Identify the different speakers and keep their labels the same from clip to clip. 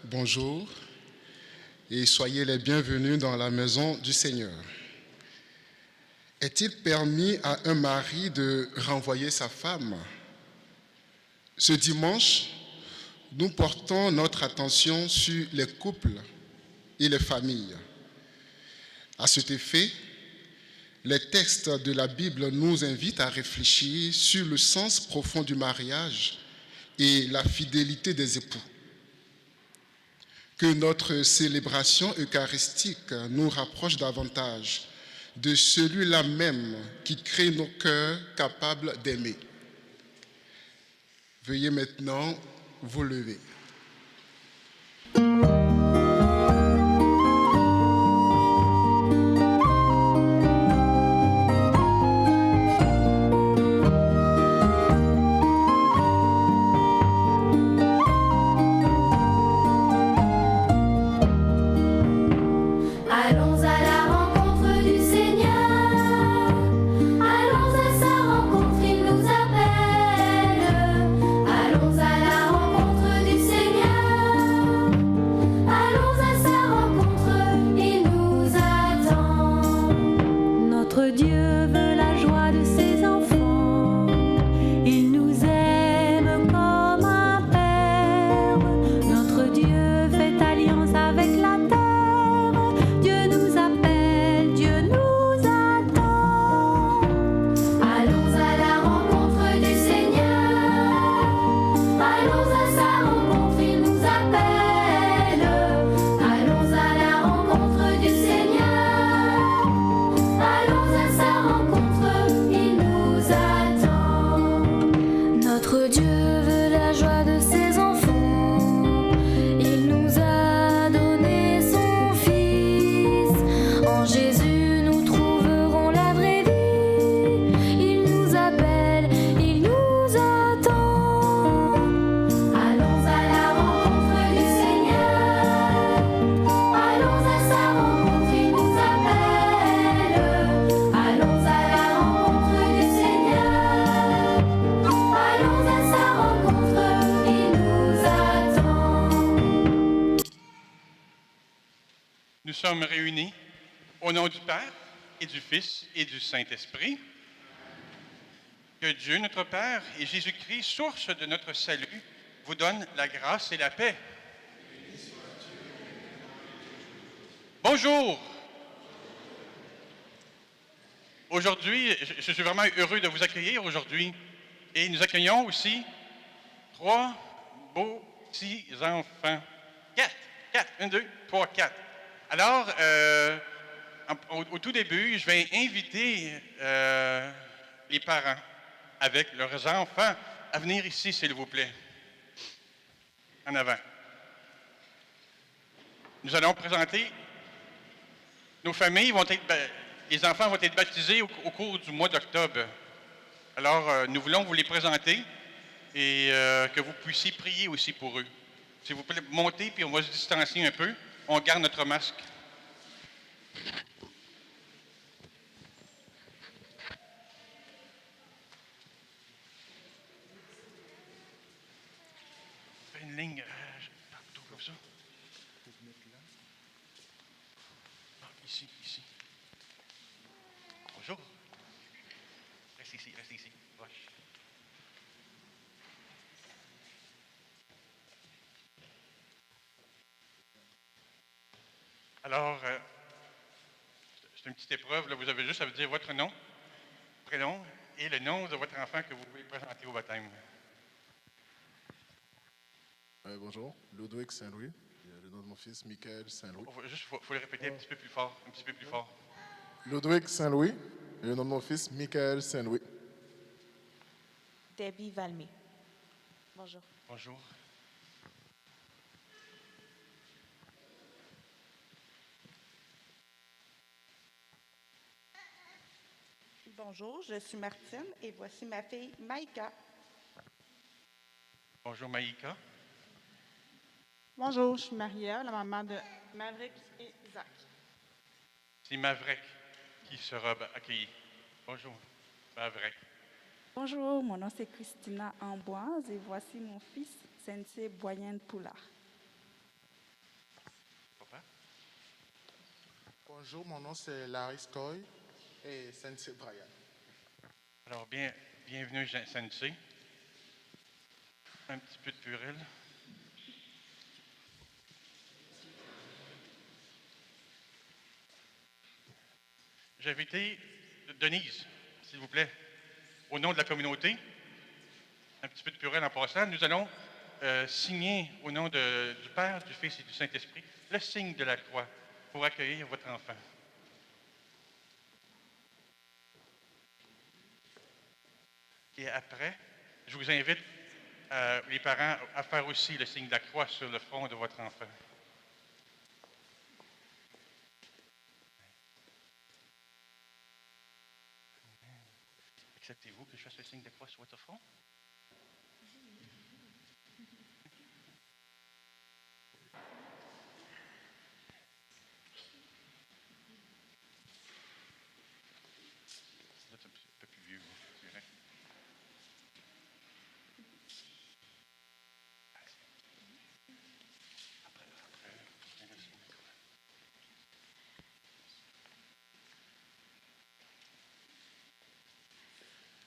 Speaker 1: Bonjour et soyez les bienvenus dans la maison du Seigneur. Est-il permis à un mari de renvoyer sa femme? Ce dimanche, nous portons notre attention sur les couples et les familles. À cet effet, les textes de la Bible nous invitent à réfléchir sur le sens profond du mariage et la fidélité des époux. Que notre célébration eucharistique nous rapproche davantage de celui-là même qui crée nos cœurs capables d'aimer. Veuillez maintenant vous lever.
Speaker 2: Nous sommes réunis au nom du Père et du Fils et du Saint-Esprit. Que Dieu, notre Père, et Jésus-Christ, source de notre salut, vous donnent la grâce et la paix. Bonjour! Aujourd'hui, je suis vraiment heureux de vous accueillir aujourd'hui. Et nous accueillons aussi 3 beaux petits enfants. 4, 1, 2, 3, 4. Alors, au tout début, je vais inviter les parents avec leurs enfants à venir ici, s'il vous plaît. En avant. Nous allons présenter nos familles les enfants vont être baptisés au cours du mois d'octobre. Alors, nous voulons vous les présenter et que vous puissiez prier aussi pour eux. S'il vous plaît, montez, puis on va se distancier un peu. On garde notre masque. Fais une ligne partout comme ça. Ah, ici. Bonjour. Reste ici. Proche. Alors, c'est une petite épreuve. Là, vous avez juste à vous dire votre nom, prénom et le nom de votre enfant que vous voulez présenter au baptême.
Speaker 3: Bonjour, Ludwig Saint-Louis. Le nom de mon fils, Michael Saint-Louis.
Speaker 2: Il faut le répéter un petit peu plus fort.
Speaker 3: Ludwig Saint-Louis. Et le nom de mon fils, Michael Saint-Louis.
Speaker 4: Debbie Valmy. Bonjour.
Speaker 2: Bonjour.
Speaker 4: Bonjour, je suis Martine et voici ma fille Maïka.
Speaker 2: Bonjour Maïka.
Speaker 5: Bonjour, je suis Maria, la maman de Maverick et Isaac.
Speaker 2: C'est Maverick qui sera accueilli. Bonjour, Maverick.
Speaker 6: Bonjour, mon nom c'est Christina Amboise et voici mon fils, Sensei Boyen Poulard.
Speaker 3: Bonjour, mon nom c'est Larry Scoy et Sensei Brian.
Speaker 2: Alors, bienvenue, Sensei. Un petit peu de purée. J'ai invité Denise, s'il vous plaît, au nom de la communauté. Un petit peu de purée en passant. Nous allons signer au nom du Père, du Fils et du Saint-Esprit le signe de la croix pour accueillir votre enfant. Et après, je vous invite, les parents, à faire aussi le signe de la croix sur le front de votre enfant. Acceptez-vous que je fasse le signe de croix sur votre front? Vous êtes un peu plus vieux, c'est vrai.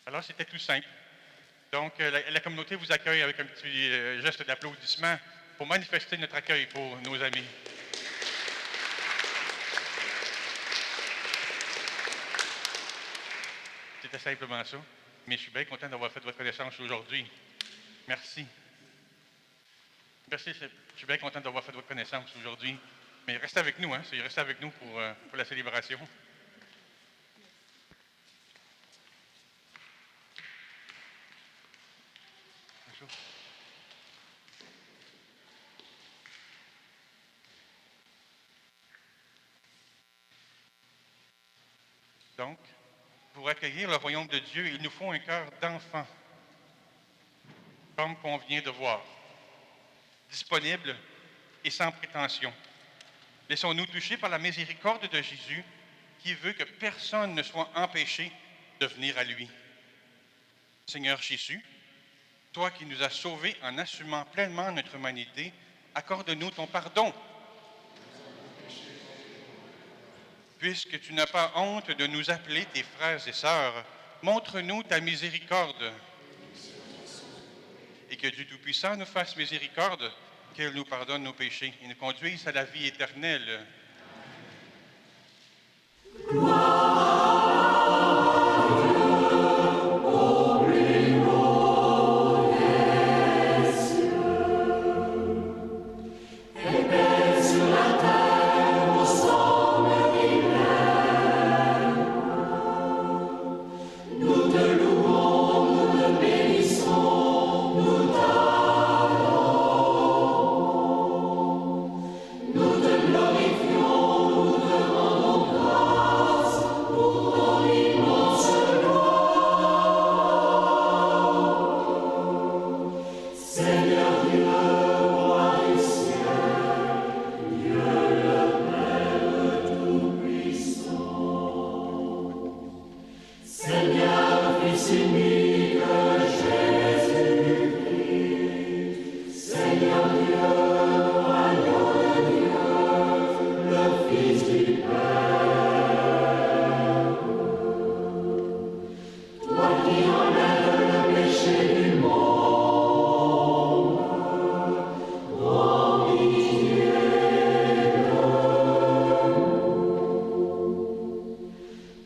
Speaker 2: Alors, c'était tout simple. Donc, la communauté vous accueille avec un petit geste d'applaudissement pour manifester notre accueil pour nos amis. C'était simplement ça. Mais je suis bien content d'avoir fait votre connaissance aujourd'hui. Merci. Merci, je suis bien content d'avoir fait votre connaissance aujourd'hui. Mais restez avec nous, hein? Restez avec nous pour la célébration. Bonjour. Donc, pour accueillir le royaume de Dieu, il nous faut un cœur d'enfant, comme qu'on vient de voir, disponible et sans prétention. Laissons-nous toucher par la miséricorde de Jésus, qui veut que personne ne soit empêché de venir à lui. Seigneur Jésus, toi qui nous as sauvés en assumant pleinement notre humanité, accorde-nous ton pardon. Puisque tu n'as pas honte de nous appeler tes frères et sœurs, montre-nous ta miséricorde. Et que Dieu Tout-Puissant nous fasse miséricorde, qu'il nous pardonne nos péchés et nous conduise à la vie éternelle.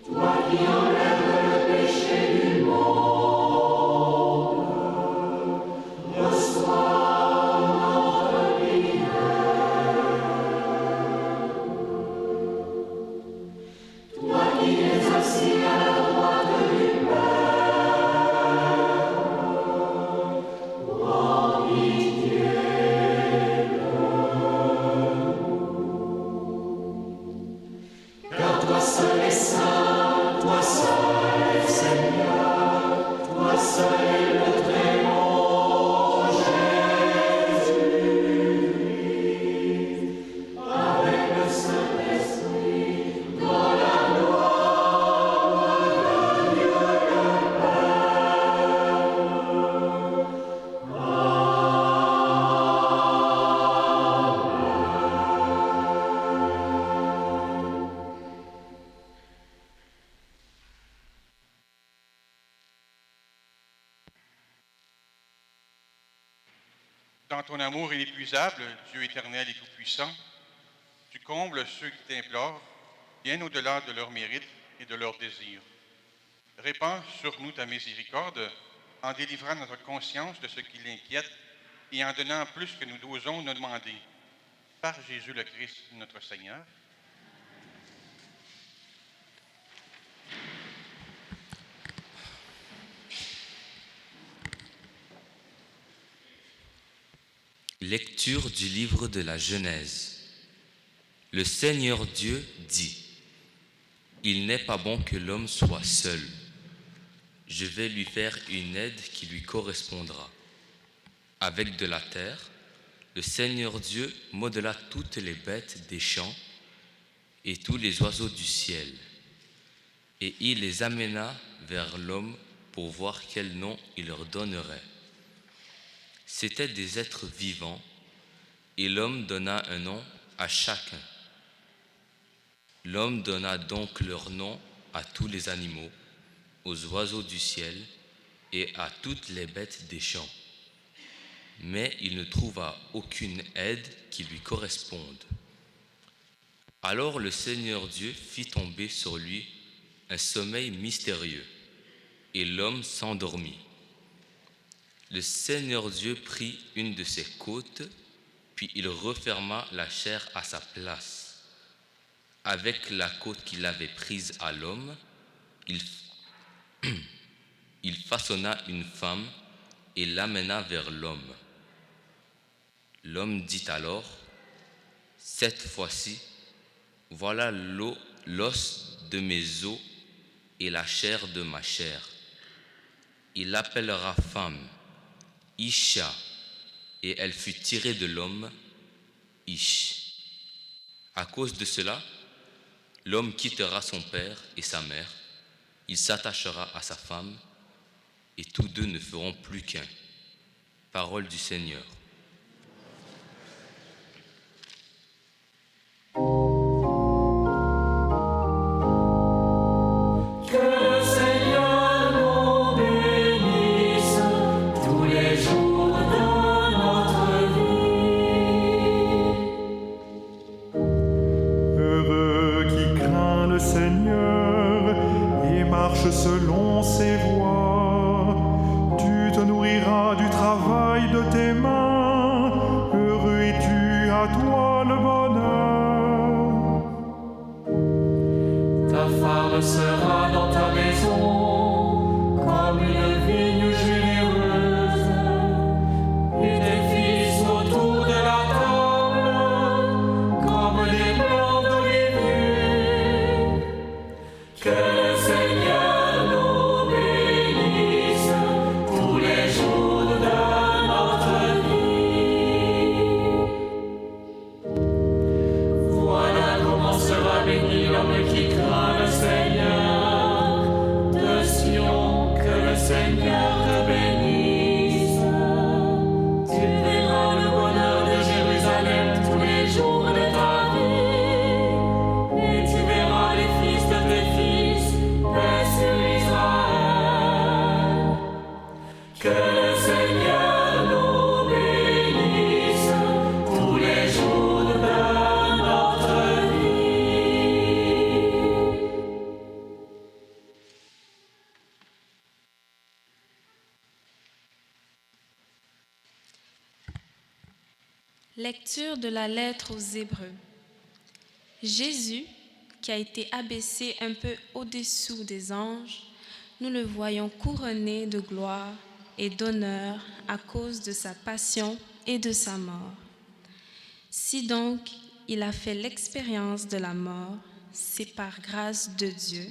Speaker 7: Toi qui enlèves le péché du monde,
Speaker 2: Dans ton amour inépuisable, Dieu éternel et tout-puissant, tu combles ceux qui t'implorent, bien au-delà de leurs mérites et de leurs désirs. Répands sur nous ta miséricorde en délivrant notre conscience de ce qui l'inquiète et en donnant plus que nous osons nous demander. Par Jésus le Christ, notre Seigneur.
Speaker 7: Lecture du livre de la Genèse. Le Seigneur Dieu dit : Il n'est pas bon que l'homme soit seul. Je vais lui faire une aide qui lui correspondra. Avec de la terre, le Seigneur Dieu modela toutes les bêtes des champs et tous les oiseaux du ciel. Et il les amena vers l'homme pour voir quel nom il leur donnerait. C'étaient des êtres vivants, et l'homme donna un nom à chacun. L'homme donna donc leur nom à tous les animaux, aux oiseaux du ciel et à toutes les bêtes des champs. Mais il ne trouva aucune aide qui lui corresponde. Alors le Seigneur Dieu fit tomber sur lui un sommeil mystérieux, et l'homme s'endormit. Le Seigneur Dieu prit une de ses côtes, puis il referma la chair à sa place. Avec la côte qu'il avait prise à l'homme, il façonna une femme et l'amena vers l'homme. L'homme dit alors : Cette fois-ci, voilà l'os de mes os et la chair de ma chair. Il l'appellera femme, Isha, et elle fut tirée de l'homme, Ish. À cause de cela, l'homme quittera son père et sa mère, il s'attachera à sa femme, et tous deux ne feront plus qu'un. Parole du Seigneur.
Speaker 8: Selon ses voies, tu te nourriras du travail de tes mains, heureux es-tu, à toi le bonheur. Ta femme sera dans ta maison, comme une vigne généreuse, et tes fils autour de la table, comme des blancs d'olivier. Que le Seigneur
Speaker 9: Lecture de la lettre aux Hébreux. Jésus, qui a été abaissé un peu au-dessous des anges, nous le voyons couronné de gloire et d'honneur à cause de sa passion et de sa mort. Si donc il a fait l'expérience de la mort, c'est par grâce de Dieu,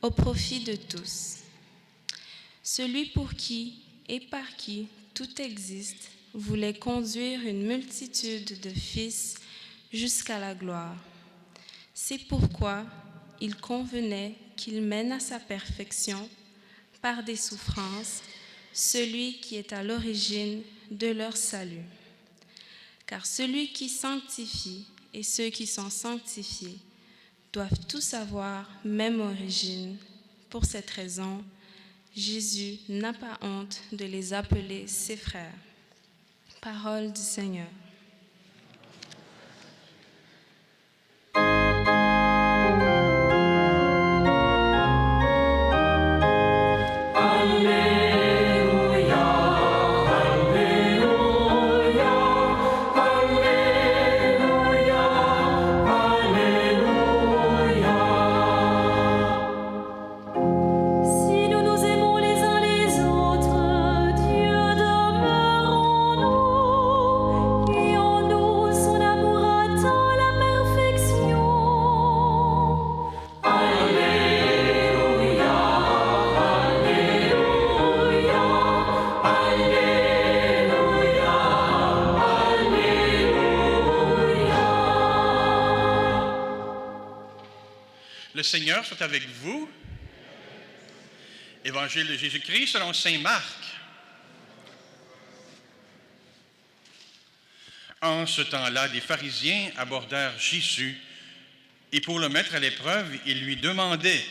Speaker 9: au profit de tous. Celui pour qui et par qui tout existe voulait conduire une multitude de fils jusqu'à la gloire. C'est pourquoi il convenait qu'il mène à sa perfection, par des souffrances, celui qui est à l'origine de leur salut. Car celui qui sanctifie et ceux qui sont sanctifiés doivent tous avoir même origine. Pour cette raison, Jésus n'a pas honte de les appeler ses frères. Parole du Seigneur.
Speaker 2: Le Seigneur soit avec vous. Évangile de Jésus-Christ selon saint Marc. En ce temps-là, des pharisiens abordèrent Jésus et pour le mettre à l'épreuve, ils lui demandaient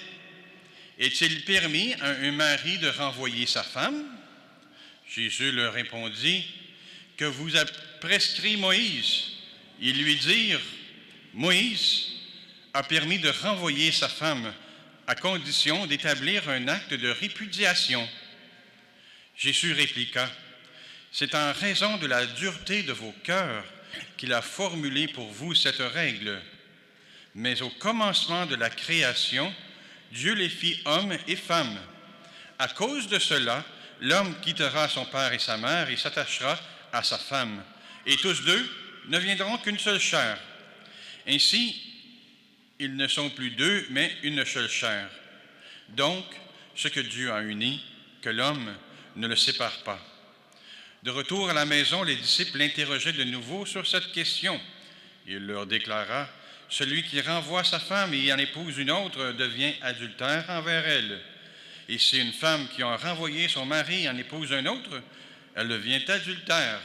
Speaker 2: « Est-il permis à un mari de renvoyer sa femme ?» Jésus leur répondit « Que vous a prescrit Moïse ?» Ils lui dirent « Moïse a permis de renvoyer sa femme à condition d'établir un acte de répudiation. » Jésus répliqua, « C'est en raison de la dureté de vos cœurs qu'il a formulé pour vous cette règle. Mais au commencement de la création, Dieu les fit hommes et femmes. À cause de cela, l'homme quittera son père et sa mère et s'attachera à sa femme, et tous deux ne viendront qu'une seule chair. Ainsi, ils ne sont plus deux, mais une seule chair. Donc, ce que Dieu a uni, que l'homme ne le sépare pas. » De retour à la maison, les disciples l'interrogeaient de nouveau sur cette question. Il leur déclara, « Celui qui renvoie sa femme et en épouse une autre devient adultère envers elle. Et si une femme qui a renvoyé son mari en épouse un autre, elle devient adultère. »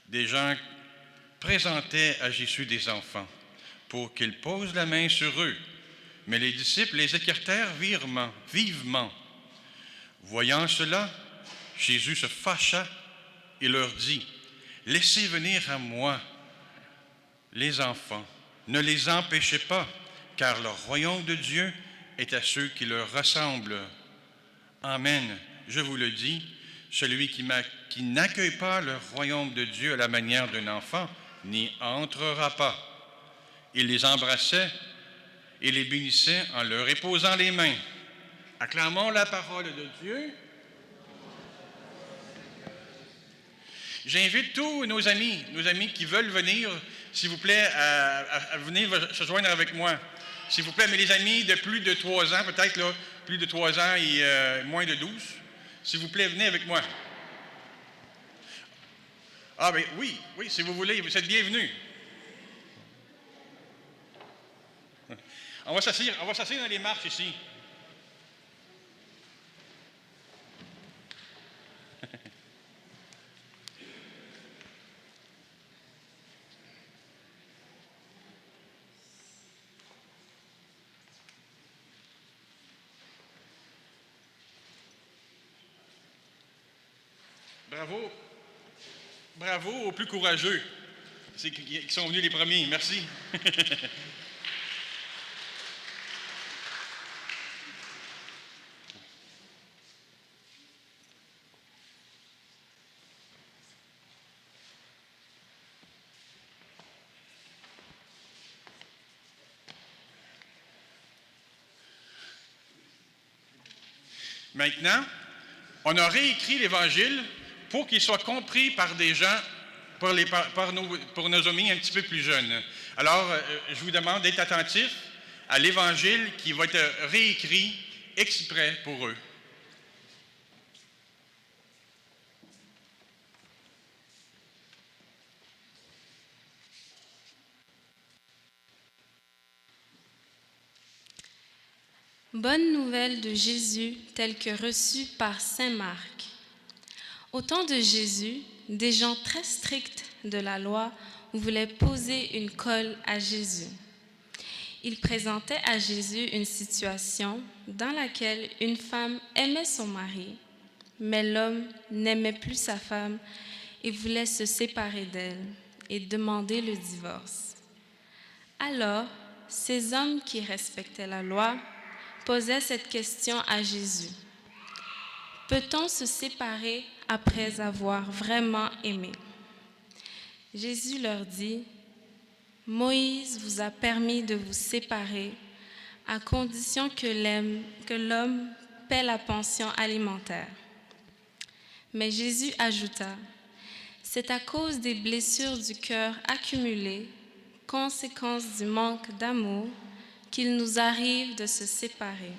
Speaker 2: Des gens présentaient à Jésus des enfants pour qu'il pose la main sur eux. Mais les disciples les écartèrent vivement. Voyant cela, Jésus se fâcha et leur dit, « Laissez venir à moi les enfants, ne les empêchez pas, car le royaume de Dieu est à ceux qui leur ressemblent. Amen, je vous le dis, celui qui n'accueille pas le royaume de Dieu à la manière d'un enfant n'y entrera pas. » Il les embrassait et les bénissait en leur éposant les mains. Acclamons la parole de Dieu. J'invite tous nos amis qui veulent venir, s'il vous plaît, à venir se joindre avec moi. S'il vous plaît, mais les amis de plus de 3 ans, peut-être là, plus de 3 ans et moins de 12, s'il vous plaît, venez avec moi. Ah bien oui, si vous voulez, vous êtes bienvenus. On va s'asseoir dans les marches ici. Bravo aux plus courageux, qui sont venus les premiers. Merci. Maintenant, on a réécrit l'Évangile pour qu'il soit compris par des gens, pour nos amis un petit peu plus jeunes. Alors, je vous demande d'être attentifs à l'Évangile qui va être réécrit exprès pour eux.
Speaker 9: Bonne nouvelle de Jésus telle que reçue par saint Marc. Au temps de Jésus, des gens très stricts de la loi voulaient poser une colle à Jésus. Ils présentaient à Jésus une situation dans laquelle une femme aimait son mari, mais l'homme n'aimait plus sa femme et voulait se séparer d'elle et demander le divorce. Alors, ces hommes qui respectaient la loi posaient cette question à Jésus. Peut-on se séparer après avoir vraiment aimé? Jésus leur dit, Moïse vous a permis de vous séparer à condition que l'homme paie la pension alimentaire. Mais Jésus ajouta, c'est à cause des blessures du cœur accumulées, conséquence du manque d'amour, qu'il nous arrive de se séparer.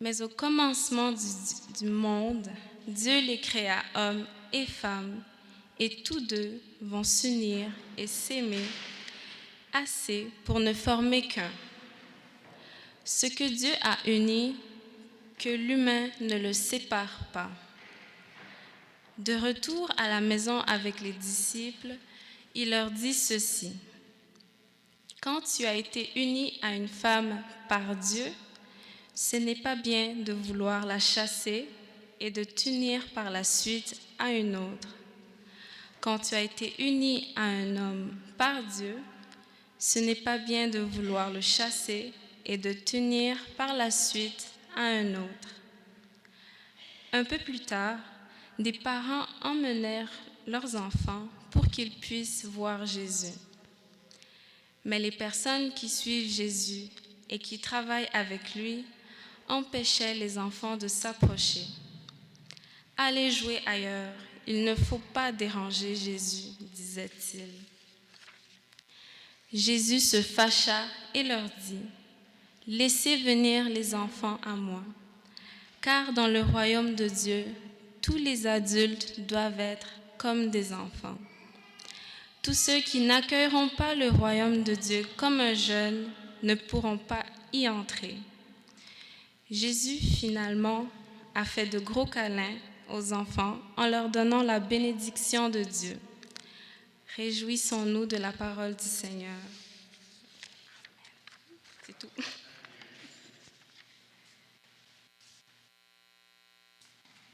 Speaker 9: Mais au commencement du monde, Dieu les créa hommes et femmes, et tous deux vont s'unir et s'aimer assez pour ne former qu'un. Ce que Dieu a uni, que l'humain ne le sépare pas. De retour à la maison avec les disciples, il leur dit ceci. Quand tu as été uni à une femme par Dieu, ce n'est pas bien de vouloir la chasser et de t'unir par la suite à une autre. Quand tu as été uni à un homme par Dieu, ce n'est pas bien de vouloir le chasser et de t'unir par la suite à un autre. Un peu plus tard, des parents emmenèrent leurs enfants pour qu'ils puissent voir Jésus. Mais les personnes qui suivent Jésus et qui travaillent avec lui empêchaient les enfants de s'approcher. Allez jouer ailleurs, il ne faut pas déranger Jésus, disait-il. Jésus se fâcha et leur dit, laissez venir les enfants à moi, car dans le royaume de Dieu, tous les adultes doivent être comme des enfants. Tous ceux qui n'accueilleront pas le royaume de Dieu comme un jeune ne pourront pas y entrer. Jésus, finalement, a fait de gros câlins aux enfants en leur donnant la bénédiction de Dieu. Réjouissons-nous de la parole du Seigneur. C'est tout.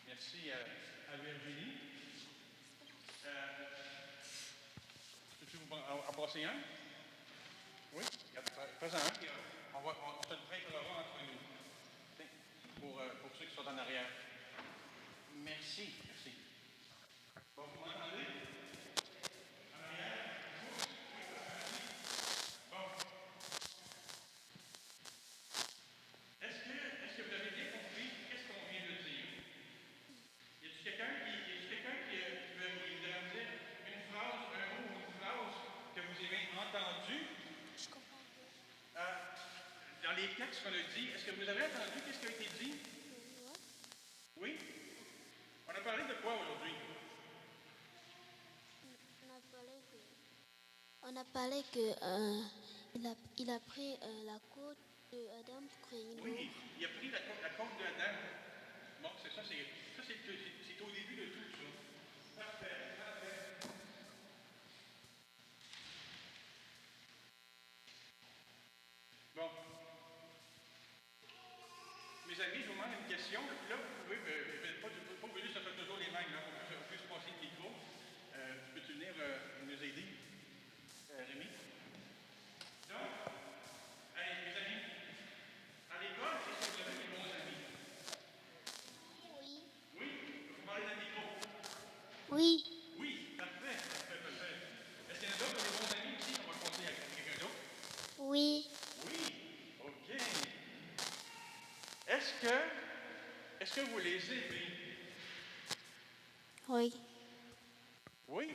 Speaker 2: Merci à Virginie. Peux-tu vous en passer un? Oui, fais-en un. On se le prêtera entre nous. Pour ceux qui sont en arrière. Merci. Bon, vous m'entendez? En arrière? Bon. Est-ce que vous avez bien compris qu'est-ce qu'on vient de dire? Y a-t-il quelqu'un qui veut me dire une phrase, un mot ou une phrase que vous avez entendu? Je comprends pas. Dans les textes qu'on a dit, est-ce que vous avez entendu qu'est-ce qui a été dit? Oui? On a parlé de quoi aujourd'hui?
Speaker 10: On a parlé que il a pris la côte d'Adam pour créer une
Speaker 2: Oui, il a pris la côte d'Adam. Bon, c'est au début de tout ça. Parfait. Bon. Mes amis, je vous demande une question. Là, vous pouvez, pas obligé, ça fait toujours les mêmes. Là. On peut se passer le micro. Peux-tu venir nous aider, Rémi? Donc, allez, mes amis, à l'école, est-ce que vous avez des bons amis?
Speaker 10: Oui.
Speaker 2: Oui? Vous parlez d'un micro?
Speaker 10: Oui.
Speaker 2: Oui, parfait. Est-ce qu'il y en a d'autres des bons amis ici? On va passer à quelqu'un d'autre?
Speaker 10: Oui.
Speaker 2: Oui, OK. Est-ce que vous les aimez?
Speaker 10: Oui.
Speaker 2: Oui?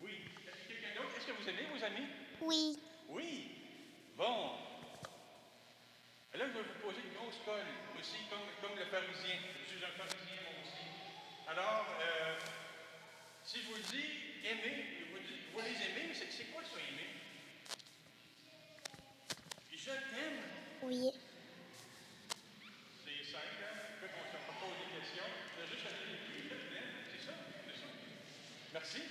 Speaker 2: Oui. Est-ce que quelqu'un d'autre? Est-ce que vous aimez vos amis?
Speaker 10: Oui.
Speaker 2: Oui. Bon. Là, je vais vous poser une grosse colle, aussi, comme le pharisien. Je suis un pharisien, moi aussi. Alors, si je vous dis aimer, vous les aimez, mais c'est quoi ça, aimer? Je t'aime.
Speaker 10: Oui.
Speaker 2: C'est simple, hein? Quand on se pose des questions, il y a juste à dire oui, je t'aime. C'est ça. Merci.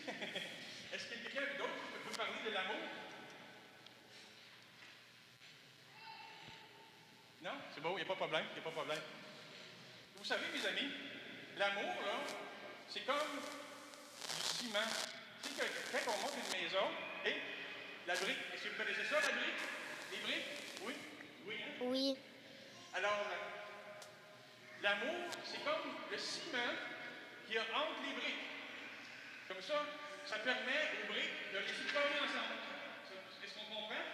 Speaker 2: Est-ce qu'il y a quelqu'un d'autre qui peut parler de l'amour? Non? C'est bon, il n'y a pas de problème. Vous savez, mes amis, l'amour, là, c'est comme du ciment. Tu sais que quand on monte une maison, et la brique, est-ce que vous connaissez ça, la brique? Les briques? Oui? Oui, hein?
Speaker 10: Oui.
Speaker 2: Alors, l'amour, c'est comme le ciment qu'il y a entre les briques. Comme ça permet aux briques de rester collées ensemble. Est-ce qu'on comprend?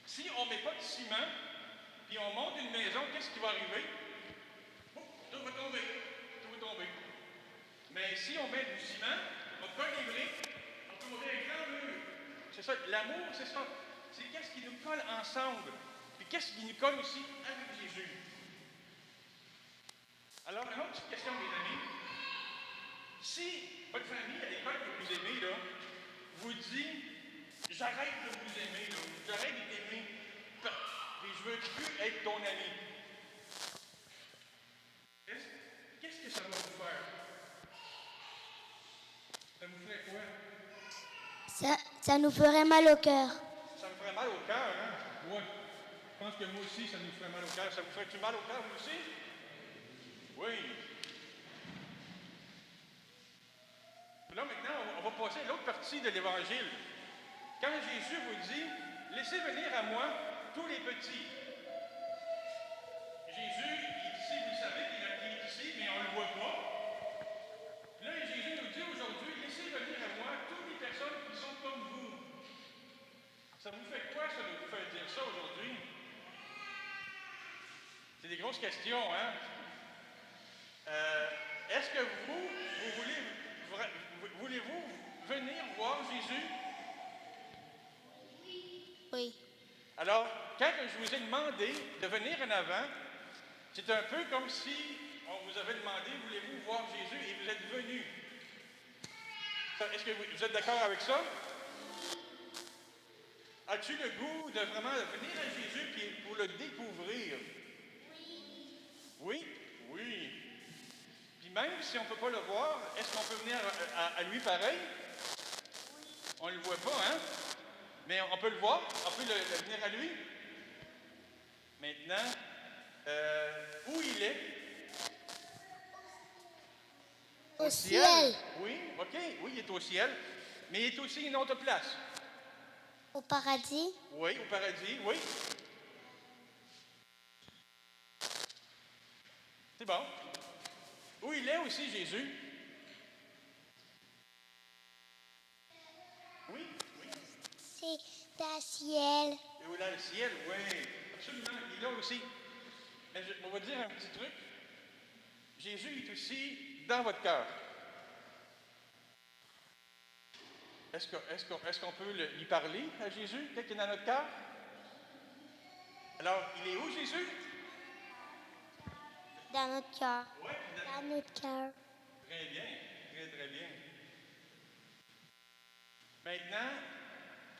Speaker 2: Si on ne met pas de ciment, puis on monte une maison, qu'est-ce qui va arriver? Oh, tout va tomber. Tout va tomber. Mais si on met du ciment, on colle les briques, on peut monter un grand mur. C'est ça, l'amour, c'est ça. C'est qu'est-ce qui nous colle ensemble. Puis qu'est-ce qui nous colle aussi avec Jésus. Alors, une autre petite question, mes amis. Si votre famille à l'école que vous aimez, là, vous dit « J'arrête de vous aimer, là. J'arrête de t'aimer, puis je veux plus être ton ami. » Qu'est-ce que ça va vous faire? Ça vous ferait quoi?
Speaker 10: Ça nous ferait mal au cœur.
Speaker 2: Ça me ferait mal au cœur, hein? Oui. Je pense que moi aussi, ça nous ferait mal au cœur. Ça vous ferait-tu mal au cœur, vous aussi? Oui. Là, maintenant, on va passer à l'autre partie de l'Évangile. Quand Jésus vous dit « Laissez venir à moi tous les petits », Jésus, il est ici, vous le savez, il est ici, mais on ne le voit pas. Là, Jésus nous dit aujourd'hui « Laissez venir à moi toutes les personnes qui sont comme vous ». Ça vous fait quoi, ça, de vous faire dire ça aujourd'hui? C'est des grosses questions, hein? Est-ce que voulez-vous venir voir Jésus?
Speaker 10: Oui.
Speaker 2: Alors, quand je vous ai demandé de venir en avant, c'est un peu comme si on vous avait demandé, voulez-vous voir Jésus, et vous êtes venu. Est-ce que vous êtes d'accord avec ça? As-tu le goût de vraiment venir à Jésus puis pour le découvrir? Oui. Oui. Puis même si on ne peut pas le voir, est-ce qu'on peut venir à lui pareil? On ne le voit pas, hein? Mais on peut le voir, on peut venir à lui. Maintenant, où il est?
Speaker 10: Au ciel.
Speaker 2: Oui, OK, oui, il est au ciel. Mais il est aussi une autre place.
Speaker 10: Au paradis.
Speaker 2: Oui, au paradis, oui. C'est bon. Où il est aussi, Jésus? Oui, oui.
Speaker 10: C'est dans le ciel.
Speaker 2: Et où là, le ciel, oui. Absolument, il est là aussi. Mais on va dire un petit truc. Jésus est aussi dans votre cœur. Est-ce qu'on peut lui parler à Jésus, dès qu'il est dans notre cœur? Alors, il est où, Jésus?
Speaker 10: Dans notre cœur.
Speaker 2: Oui,
Speaker 10: Dans notre cœur.
Speaker 2: très bien, très, très bien. Maintenant,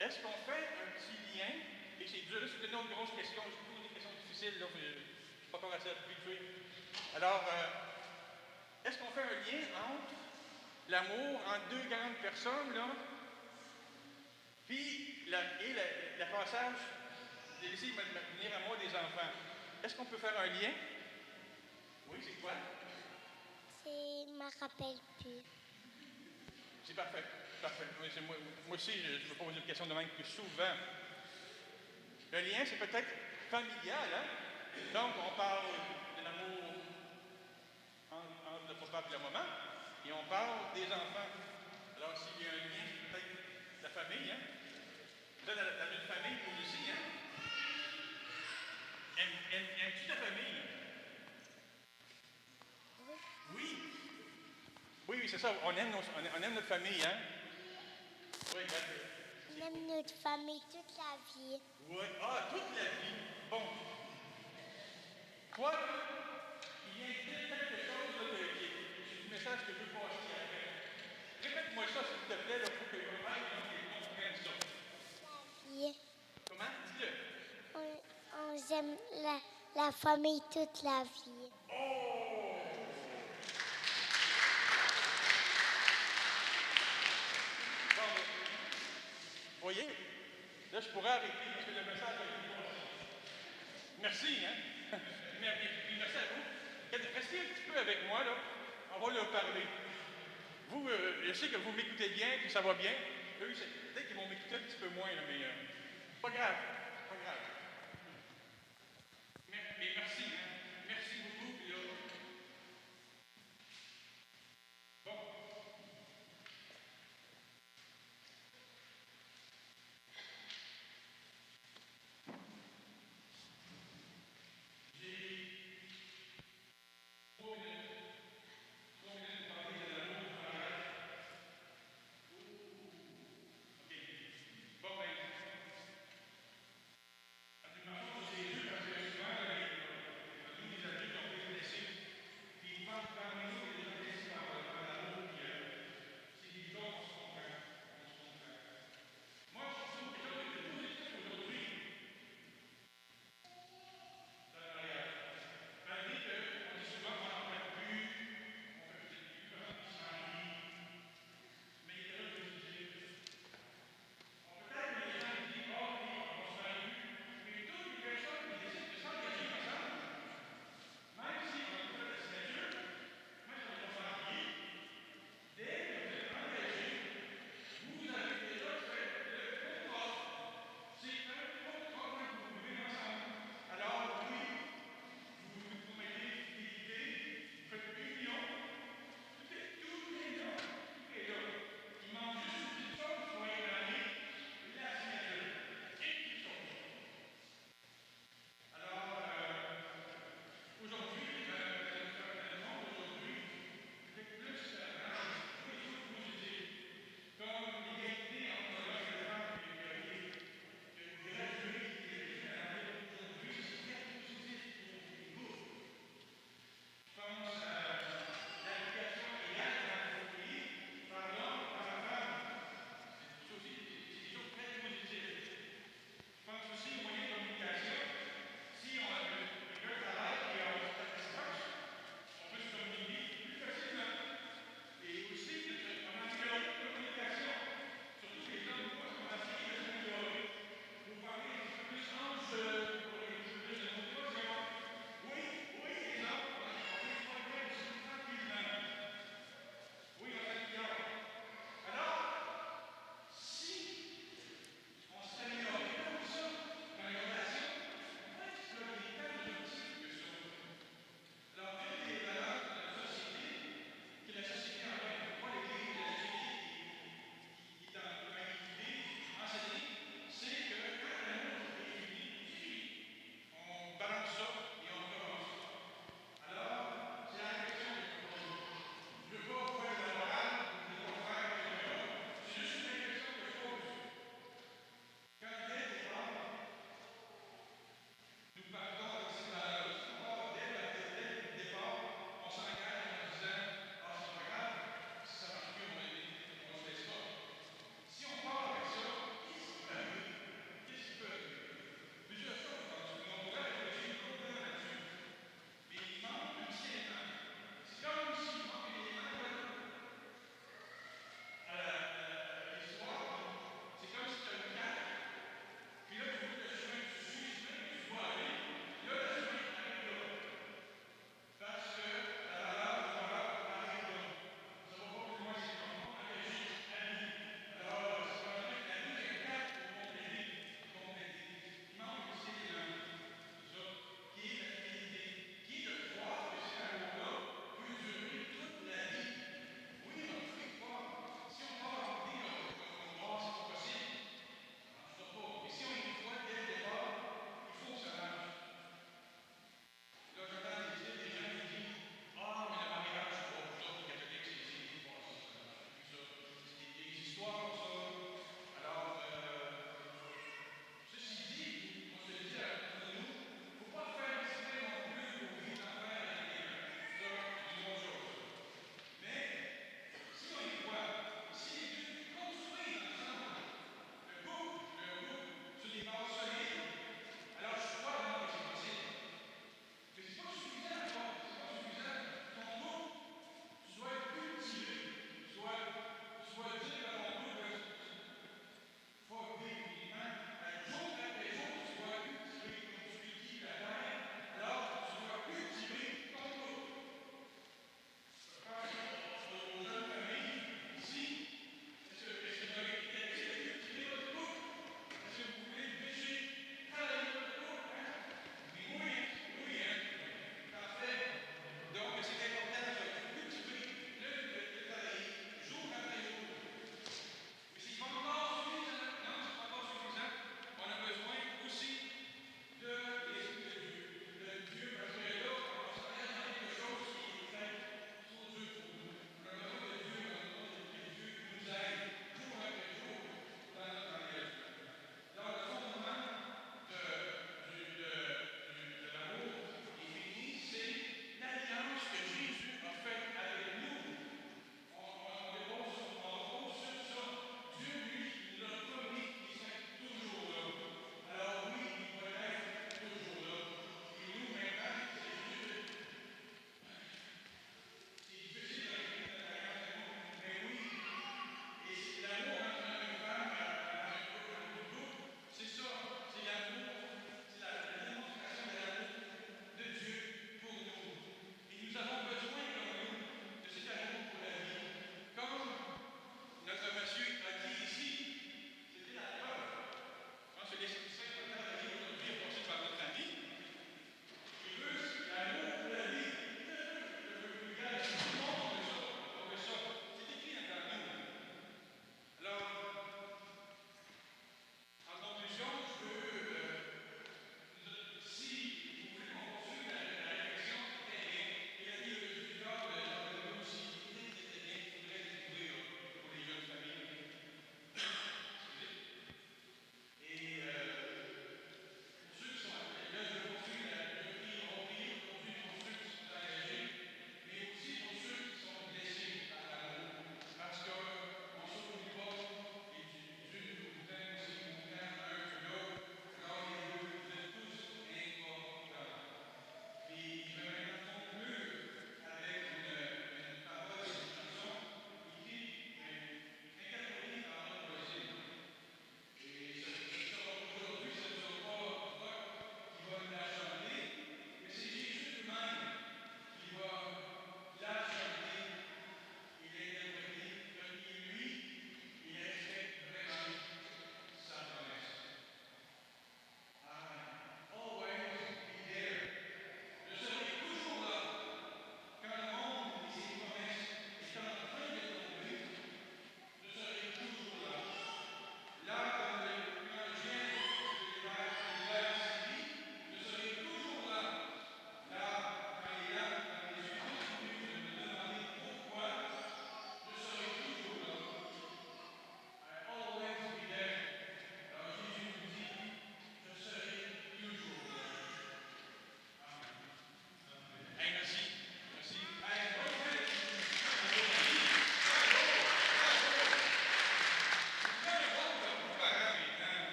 Speaker 2: est-ce qu'on fait un petit lien? Et c'est dur, là, c'est une autre grosse question. Je vous pose des questions difficiles, là, je ne suis pas encore assez habitué. Alors, est-ce qu'on fait un lien entre l'amour entre deux grandes personnes, là, puis le passage de laisser venir à moi des enfants? Est-ce qu'on peut faire un lien? Oui, c'est quoi?
Speaker 10: Je me rappelle plus.
Speaker 2: C'est parfait. Parfait. Oui, moi aussi, je me pose une question de même plus souvent. Le lien, c'est peut-être familial, hein? Donc, on parle de l'amour entre le papa et la maman, et on parle des enfants. Alors, s'il y a un lien, peut-être la famille, hein? Vous êtes dans une famille, vous aussi, hein? Aimes-tu ta famille? Oui. Oui, c'est ça. On aime notre famille, hein? Oui,
Speaker 10: On aime notre famille toute la vie.
Speaker 2: oui. Ah, toute la vie. Bon. Toi, il y a quelque chose là, qui est du message que je veux passer après. Répète-moi ça, s'il te plaît, là, pour que les gens comprennent ça.
Speaker 10: La vie.
Speaker 2: Comment? Dis-le.
Speaker 10: On aime la famille toute la vie.
Speaker 2: Oh! Bon, vous voyez? Là, je pourrais arrêter parce que le message a été passé. Merci, hein? Merci à vous. Restez un petit peu avec moi, là. On on va leur parler. Vous, je sais que vous m'écoutez bien, puis ça va bien. Eux, peut-être qu'ils vont m'écouter un petit peu moins, là, mais pas grave, pas grave. Mais merci, hein. Merci beaucoup. Puis là, bon.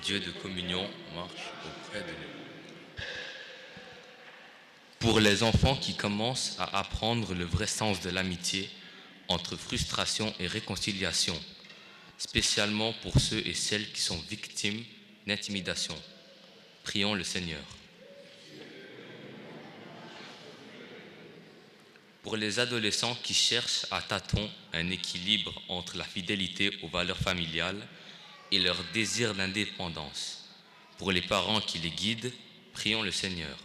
Speaker 7: Dieu de communion marche auprès de nous. Pour les enfants qui commencent à apprendre le vrai sens de l'amitié entre frustration et réconciliation, spécialement pour ceux et celles qui sont victimes d'intimidation, prions le Seigneur. Pour les adolescents qui cherchent à tâtons un équilibre entre la fidélité aux valeurs familiales et leur désir d'indépendance, pour les parents qui les guident, prions le Seigneur.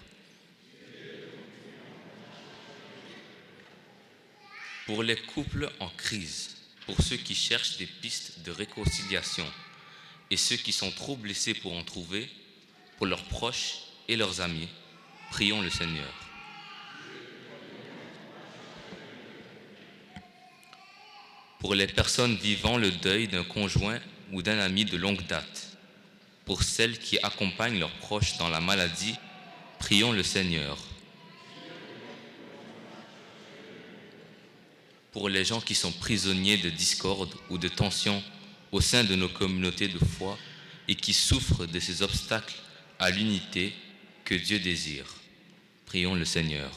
Speaker 7: Pour les couples en crise, pour ceux qui cherchent des pistes de réconciliation et ceux qui sont trop blessés pour en trouver, pour leurs proches et leurs amis, prions le Seigneur. Pour les personnes vivant le deuil d'un conjoint ou d'un ami de longue date, pour celles qui accompagnent leurs proches dans la maladie, prions le Seigneur. Pour les gens qui sont prisonniers de discorde ou de tension au sein de nos communautés de foi et qui souffrent de ces obstacles à l'unité que Dieu désire, prions le Seigneur.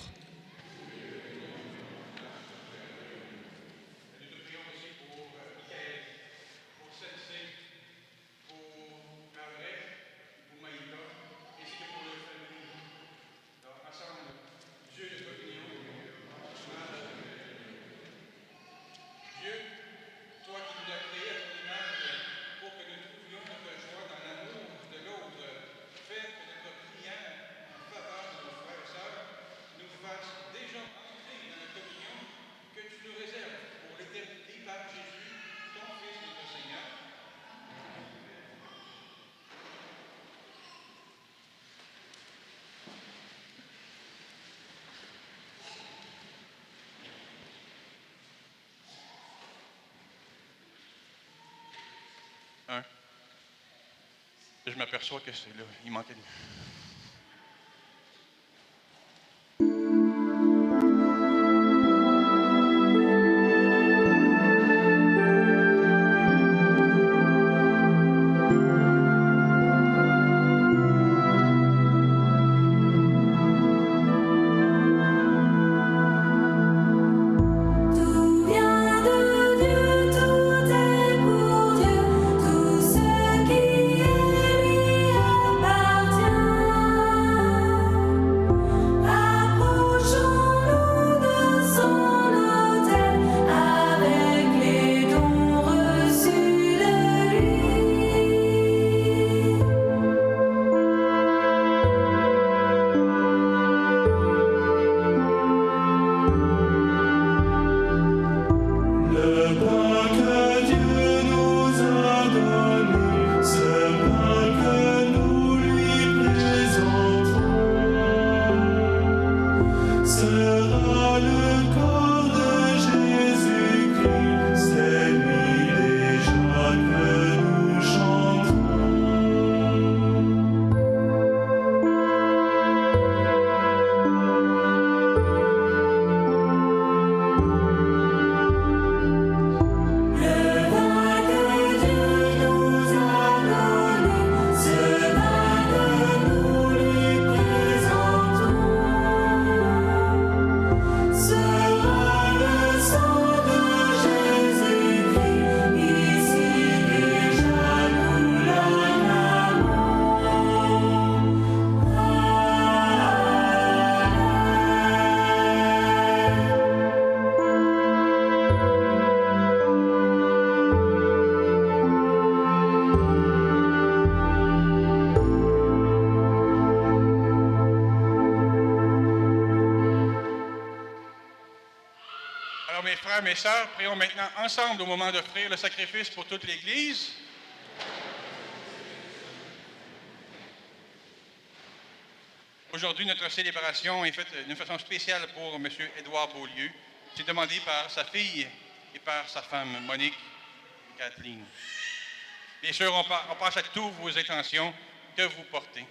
Speaker 2: Je m'aperçois que c'est là, il manquait de... Mes frères, mes sœurs, prions maintenant ensemble au moment d'offrir le sacrifice pour toute l'Église. Aujourd'hui, notre célébration est faite d'une façon spéciale pour M. Édouard Beaulieu. C'est demandé par sa fille et par sa femme, Monique et Kathleen. Bien sûr, on pense à toutes vos intentions que vous portez.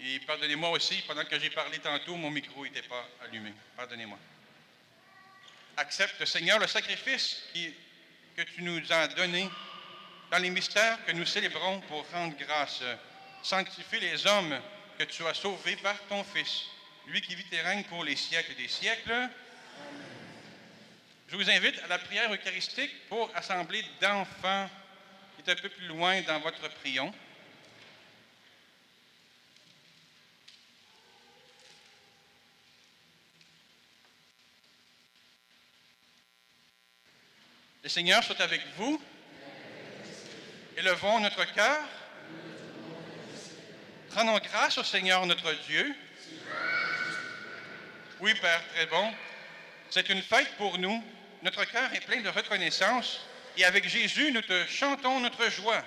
Speaker 2: Et pardonnez-moi aussi, pendant que j'ai parlé tantôt, mon micro n'était pas allumé. Pardonnez-moi. Accepte, Seigneur, le sacrifice que tu nous as donné dans les mystères que nous célébrons pour rendre grâce. Sanctifie les hommes que tu as sauvés par ton Fils, lui qui vit et règne pour les siècles des siècles. Je vous invite à la prière eucharistique pour assemblée d'enfants qui est un peu plus loin dans votre prion. Le Seigneur soit avec vous. Élevons notre cœur. Rendons grâce au Seigneur notre Dieu. Oui, Père, très bon. C'est une fête pour nous. Notre cœur est plein de reconnaissance et avec Jésus, nous te chantons notre joie.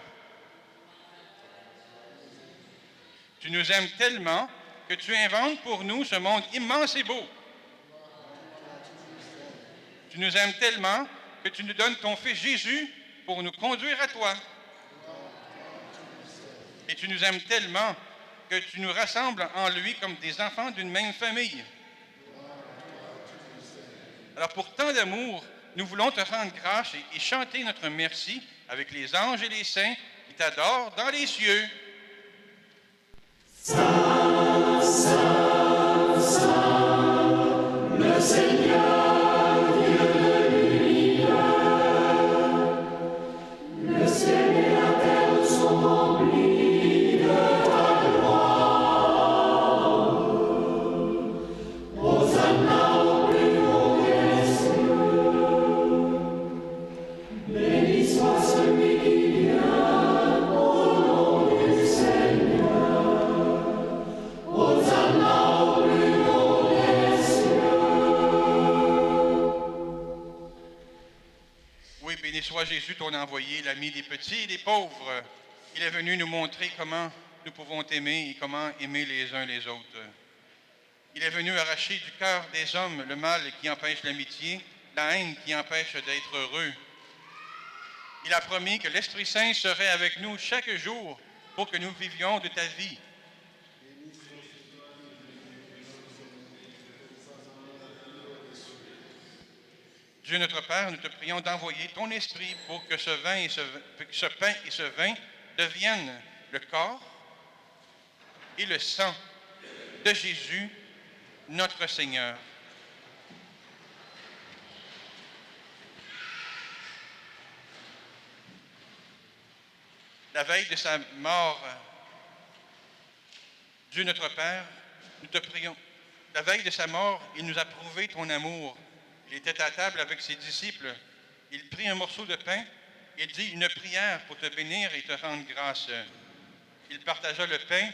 Speaker 2: Tu nous aimes tellement que tu inventes pour nous ce monde immense et beau. Tu nous aimes tellement que tu nous donnes ton Fils Jésus pour nous conduire à toi. Et tu nous aimes tellement que tu nous rassembles en lui comme des enfants d'une même famille. Alors pour tant d'amour, nous voulons te rendre grâce et chanter notre merci avec les anges et les saints qui t'adorent dans les cieux.
Speaker 8: Saint, Saint, Saint, le Seigneur, Dieu de l'univers. Le ciel et la terre sont remplis de ta gloire. Hosanna au plus haut des cieux. Béni soit celui qui vient au nom du Seigneur. Hosanna au plus haut des cieux.
Speaker 2: Oui, béni soit Jésus, ton envoyé, l'ami des petits et des pauvres. Il est venu nous montrer comment nous pouvons t'aimer et comment aimer les uns les autres. Il est venu arracher du cœur des hommes le mal qui empêche l'amitié, la haine qui empêche d'être heureux. Il a promis que l'Esprit Saint serait avec nous chaque jour pour que nous vivions de ta vie. Dieu notre Père, nous te prions d'envoyer ton Esprit pour que ce pain et ce vin deviennent le corps et le sang de Jésus, notre Seigneur. La veille de sa mort, Dieu notre Père, nous te prions. La veille de sa mort, il nous a prouvé ton amour. Il était à table avec ses disciples. Il prit un morceau de pain et dit une prière pour te bénir et te rendre grâce. Il partagea le pain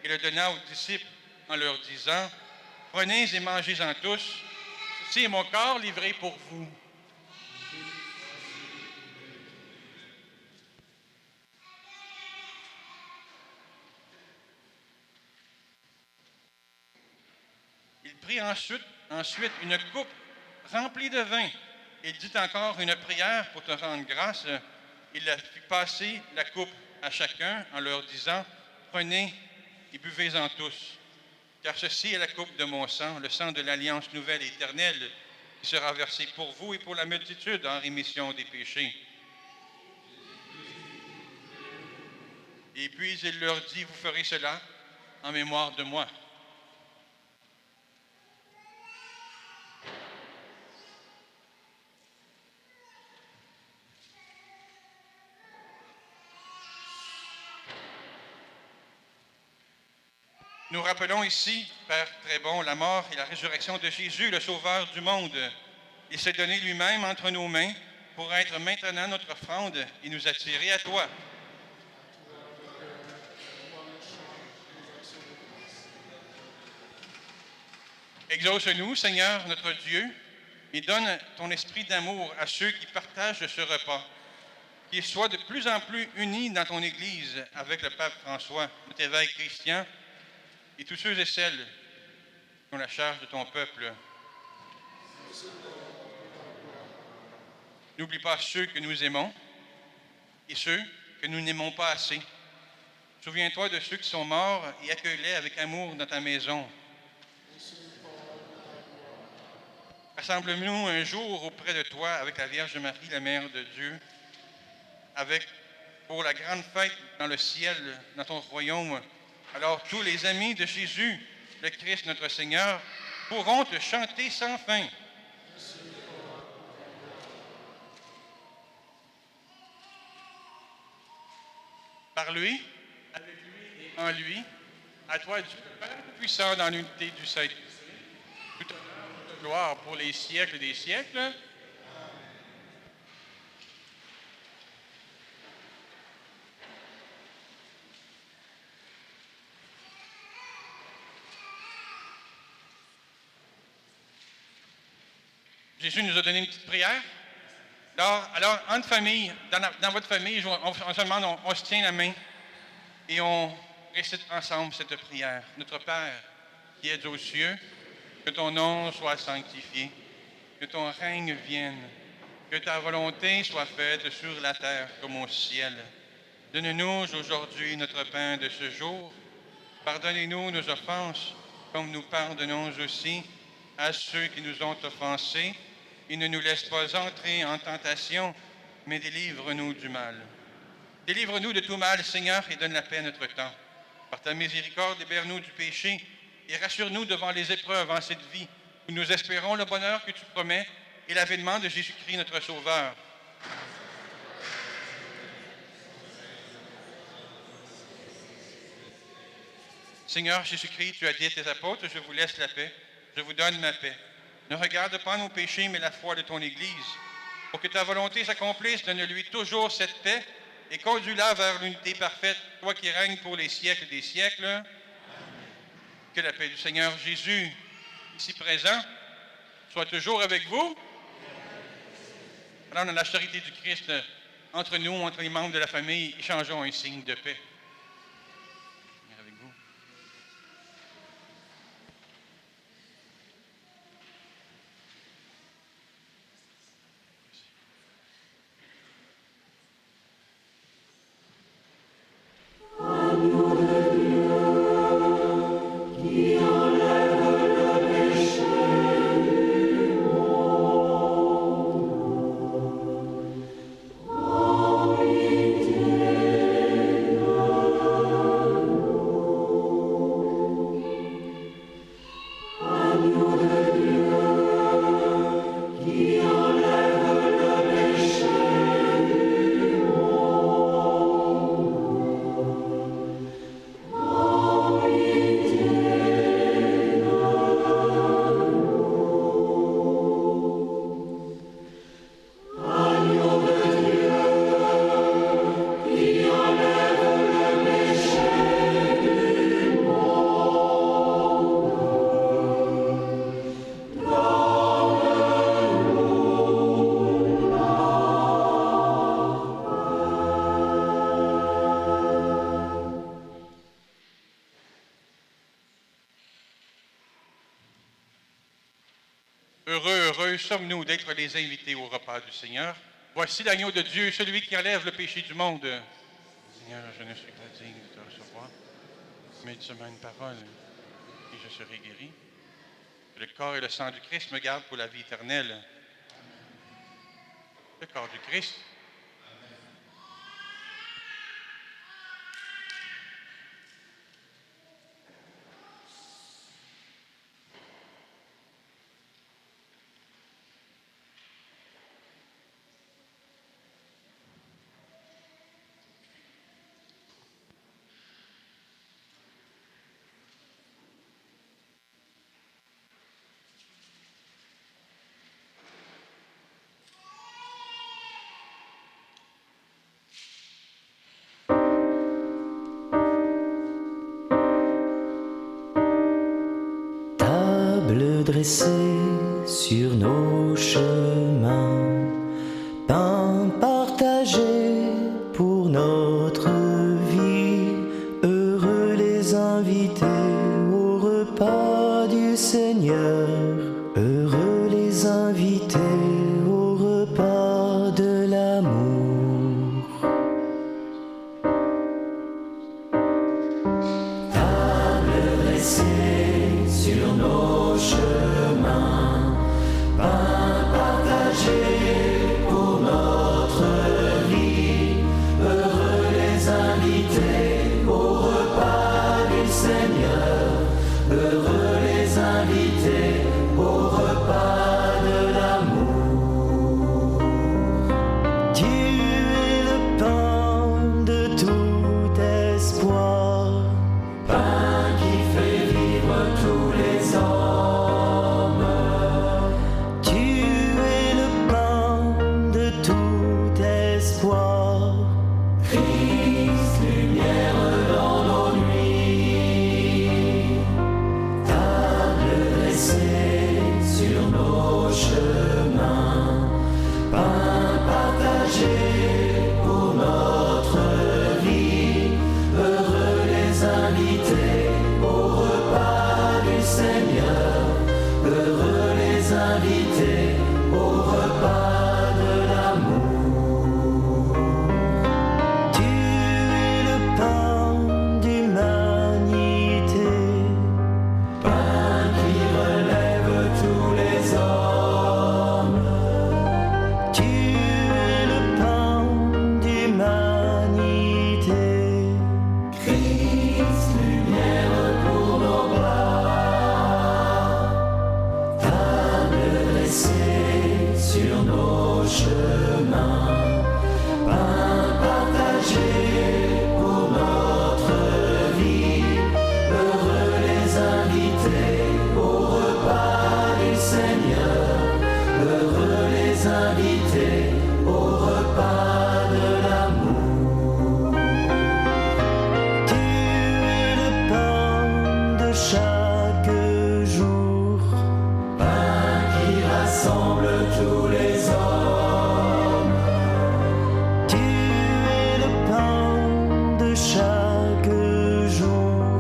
Speaker 2: et le donna aux disciples en leur disant « Prenez et mangez-en tous. Ceci est mon corps livré pour vous. » Il prit ensuite une coupe remplie de vin. Il dit encore une prière pour te rendre grâce. Il fit passer la coupe à chacun en leur disant « Prenez et buvez-en tous, car ceci est la coupe de mon sang, le sang de l'alliance nouvelle et éternelle, qui sera versé pour vous et pour la multitude en rémission des péchés. » Et puis il leur dit « Vous ferez cela en mémoire de moi. » Nous rappelons ici, Père très bon, la mort et la résurrection de Jésus, le Sauveur du monde. Il s'est donné lui-même entre nos mains pour être maintenant notre offrande et nous attirer à toi. Exauce-nous, Seigneur, notre Dieu, et donne ton esprit d'amour à ceux qui partagent ce repas. Qu'ils soient de plus en plus unis dans ton Église avec le pape François, notre évêque Christian, et tous ceux et celles qui ont la charge de ton peuple. N'oublie pas ceux que nous aimons et ceux que nous n'aimons pas assez. Souviens-toi de ceux qui sont morts et accueille-les avec amour dans ta maison. Rassemble-nous un jour auprès de toi avec la Vierge Marie, la Mère de Dieu, avec pour la grande fête dans le ciel, dans ton royaume. Alors tous les amis de Jésus, le Christ notre Seigneur, pourront te chanter sans fin. Par lui, avec lui et en lui, à toi Dieu Père puissant dans l'unité du Saint-Esprit, toute honneur, toute gloire pour les siècles des siècles. Jésus nous a donné une petite prière. Alors entre famille, dans votre famille, on se demande, on se tient la main et on récite ensemble cette prière. Notre Père, qui es aux cieux, que ton nom soit sanctifié, que ton règne vienne, que ta volonté soit faite sur la terre comme au ciel. Donne-nous aujourd'hui notre pain de ce jour. Pardonnez-nous nos offenses, comme nous pardonnons aussi à ceux qui nous ont offensés. Et ne nous laisse pas entrer en tentation, mais délivre-nous du mal. Délivre-nous de tout mal, Seigneur, et donne la paix à notre temps. Par ta miséricorde, libère-nous du péché et rassure-nous devant les épreuves en cette vie, où nous espérons le bonheur que tu promets et l'avènement de Jésus-Christ, notre Sauveur. Seigneur Jésus-Christ, tu as dit à tes apôtres, je vous laisse la paix, je vous donne ma paix. Ne regarde pas nos péchés, mais la foi de ton Église. Pour que ta volonté s'accomplisse, donne-lui toujours cette paix et conduis-la vers l'unité parfaite, toi qui règnes pour les siècles des siècles. Amen. Que la paix du Seigneur Jésus, ici présent, soit toujours avec vous. Alors, dans la charité du Christ, entre nous, entre les membres de la famille, échangeons un signe de paix. Avec vous. Heureux sommes-nous d'être les invités au repas du Seigneur. Voici l'agneau de Dieu, celui qui enlève le péché du monde. Seigneur, je ne suis pas digne de te recevoir, mais dis-moi une parole et je serai guéri. Que le corps et le sang du Christ me gardent pour la vie éternelle. Le corps du Christ.
Speaker 11: Dressé sur nos chemins, pain partagé pour notre vie, heureux les invités au repas du Seigneur, heureux les invités au repas de l'amour. Table dressée sur nos chemins, pain partagé pour notre vie, heureux Seigneur, heureux les invités au repas de l'amour.
Speaker 12: Dieu est le pain de tout espoir,
Speaker 11: pain qui fait vivre tous les hommes.
Speaker 12: Dieu est le pain de tout espoir,
Speaker 11: Christ, lumière dans nos nuits, table dressée sur nos chemins, pain partagé pour notre vie, heureux les invités au repas du Seigneur, heureux les invités au repas de l'amour.
Speaker 12: Dieu est le pain d'humanité,
Speaker 11: Pain qui relève tous les hommes.
Speaker 12: Dieu est le pain d'humanité,
Speaker 11: Christ, lumière pour nos bras. Table dressée sur nos chemins, pain partagé pour notre vie, heureux les invités au repas du Seigneur, heureux les invités au repas de l'amour.
Speaker 12: Dieu est le pain de chaque jour,
Speaker 11: Pain qui rassemble tous les hommes.
Speaker 12: Dieu est le pain de chaque jour,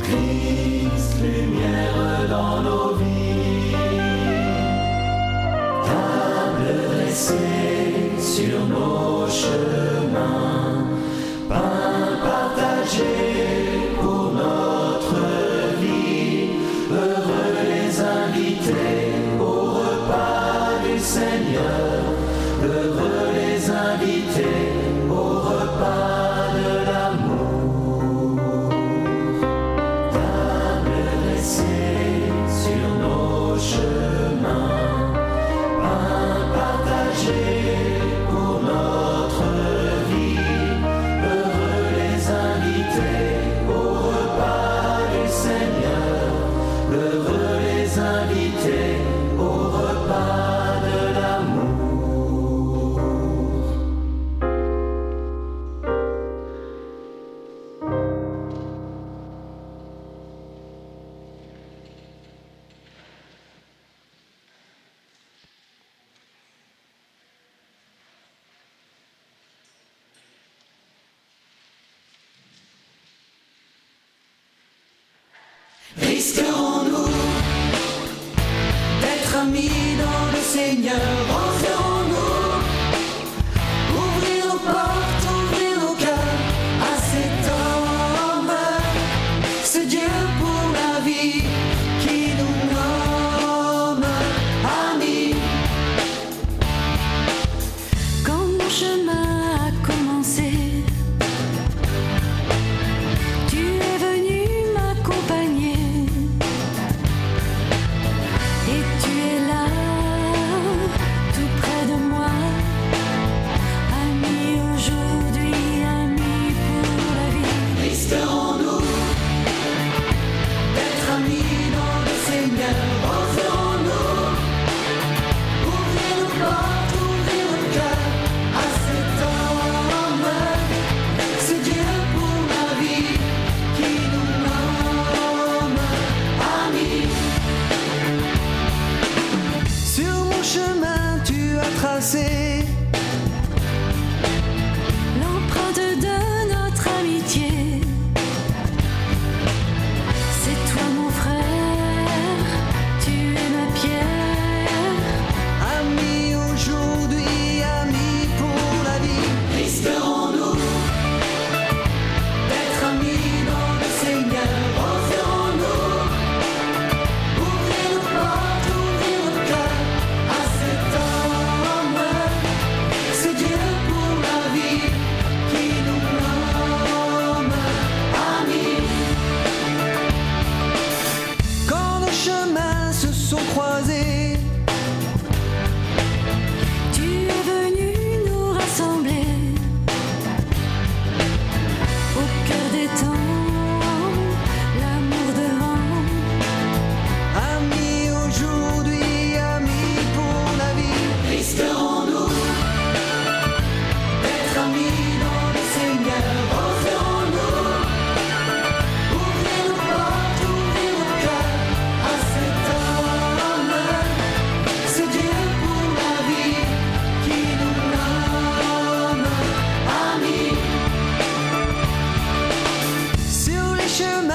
Speaker 11: Christ, lumière dans nos vies. Table dressée sur nos chemins, pain partagé pour notre vie, heureux les invités au repas du Seigneur, heureux les invités au repas de l'amour. Table dressée sur nos chemins, pain partagé pour notre vie, heureux les invités au repas du Seigneur, heureux les invités au repas de l'amour.
Speaker 13: Risquerons-nous d'être amis dans le Seigneur? Oserons-nous ouvrir nos portes, ouvrir nos cœurs à cet homme, ce Dieu pour la vie qui nous nomme amis?
Speaker 14: Quand mon chemin a commencé, tu es venu m'accompagner et tu es là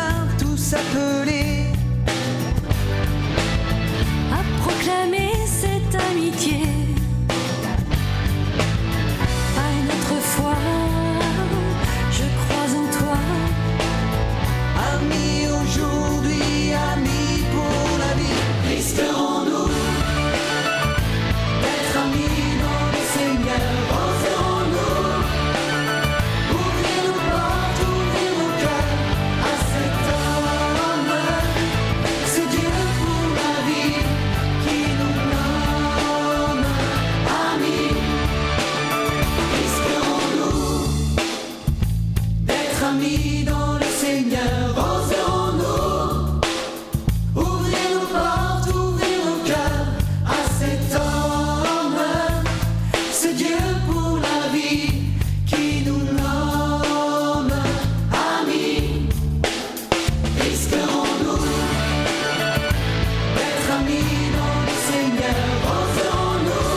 Speaker 13: demain tous appelés
Speaker 14: à proclamer cette amitié. À une autre fois, je crois en toi.
Speaker 13: Amis aujourd'hui, amis pour la vie, risquerons-nous d'être amis dans le Seigneur? Oserons-nous ouvrir nos portes, ouvrir nos cœurs à cet homme? C'est Dieu pour la vie qui nous nomme amis. Risquerons-nous d'être amis dans le Seigneur? Oserons-nous ouvrir nos portes, ouvrir nos cœurs à cet homme? C'est Dieu pour la vie qui nous nomme amis. Risquerons-nous d'être amis dans le Seigneur? Oserons-nous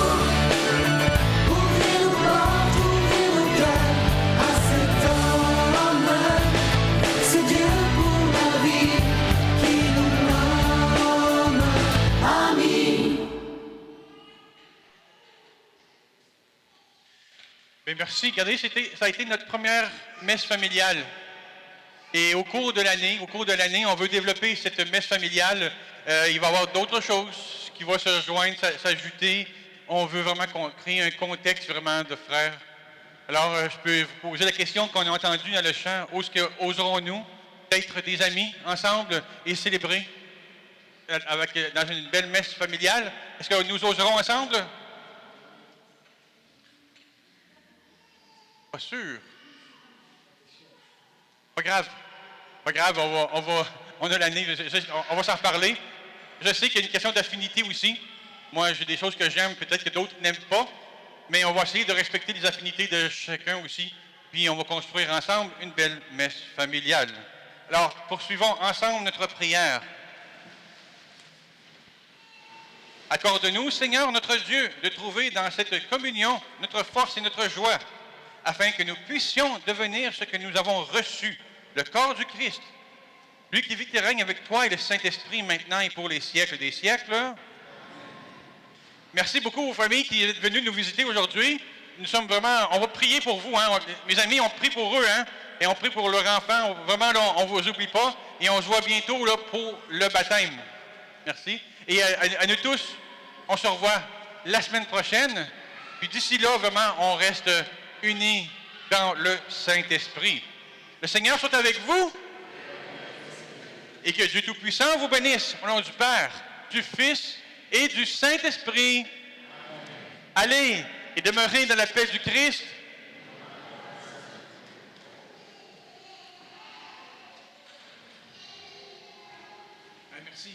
Speaker 13: ouvrir nos portes, ouvrir nos cœurs à cet homme? C'est Dieu pour la vie qui nous nomme amis.
Speaker 2: Bien, merci. Regardez, ça a été notre première messe familiale. Et au cours de l'année, on veut développer cette messe familiale. Il va y avoir d'autres choses qui vont se rejoindre, s'ajouter. On veut vraiment créer un contexte vraiment de frères. Alors, je peux vous poser la question qu'on a entendue dans le chant. Oserons-nous être des amis ensemble et célébrer dans une belle messe familiale? Est-ce que nous oserons ensemble? Pas sûr. Pas grave. Pas grave, on a l'année, on va s'en reparler. Je sais qu'il y a une question d'affinité aussi. Moi, j'ai des choses que j'aime, peut-être que d'autres n'aiment pas, mais on va essayer de respecter les affinités de chacun aussi, puis on va construire ensemble une belle messe familiale. Alors, poursuivons ensemble notre prière. Accorde-nous, Seigneur notre Dieu, de trouver dans cette communion notre force et notre joie, afin que nous puissions devenir ce que nous avons reçu, le corps du Christ, lui qui vit et règne avec toi et le Saint-Esprit maintenant et pour les siècles des siècles. Merci beaucoup aux familles qui êtes venues nous visiter aujourd'hui. Nous sommes vraiment, on va prier pour vous, hein. Mes amis, on prie pour eux, hein, et on prie pour leurs enfants. Vraiment, là, on ne vous oublie pas, et on se voit bientôt là, pour le baptême. Merci. Et à nous tous, on se revoit la semaine prochaine. Puis d'ici là, vraiment, on reste unis dans le Saint-Esprit. Le Seigneur soit avec vous et que Dieu Tout-Puissant vous bénisse au nom du Père, du Fils et du Saint-Esprit. Allez et demeurez dans la paix du Christ. Merci.